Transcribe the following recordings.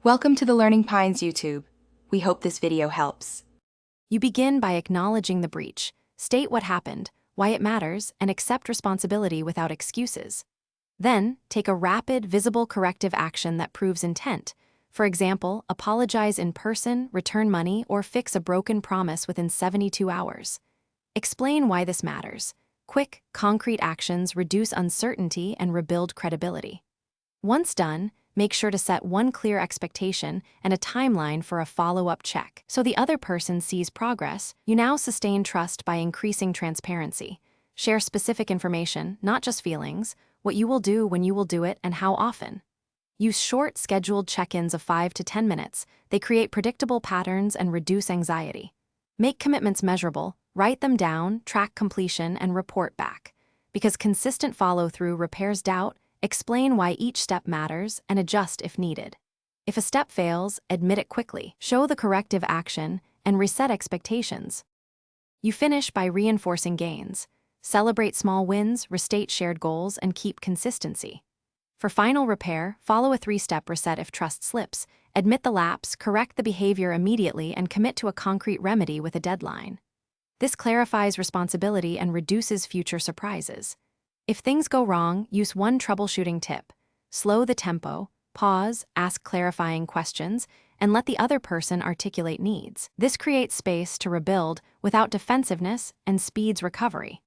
Welcome to the Learning Pines YouTube. We hope this video helps. You begin by acknowledging the breach, state what happened, why it matters, and accept responsibility without excuses. Then, take a rapid, visible corrective action that proves intent. For example, apologize in person, return money, or fix a broken promise within 72 hours. Explain why this matters. Quick, concrete actions reduce uncertainty and rebuild credibility. Once done, make sure to set one clear expectation and a timeline for a follow-up check. So the other person sees progress, you now sustain trust by increasing transparency. Share specific information, not just feelings, what you will do when you will do it and how often. Use short, scheduled check-ins of 5 to 10 minutes. They create predictable patterns and reduce anxiety. Make commitments measurable, write them down, track completion, and report back. Because consistent follow-through repairs doubt. Explain why each step matters and adjust if needed. If a step fails, admit it quickly, show the corrective action, and reset expectations. You finish by reinforcing gains. Celebrate small wins, restate shared goals, and keep consistency. For final repair, follow a 3-step reset if trust slips. Admit the lapse, correct the behavior immediately, and commit to a concrete remedy with a deadline. This clarifies responsibility and reduces future surprises. If things go wrong, use one troubleshooting tip. Slow the tempo, pause, ask clarifying questions, and let the other person articulate needs. This creates space to rebuild without defensiveness and speeds recovery.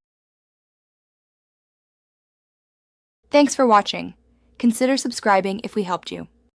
Thanks for watching. Consider subscribing if we helped you.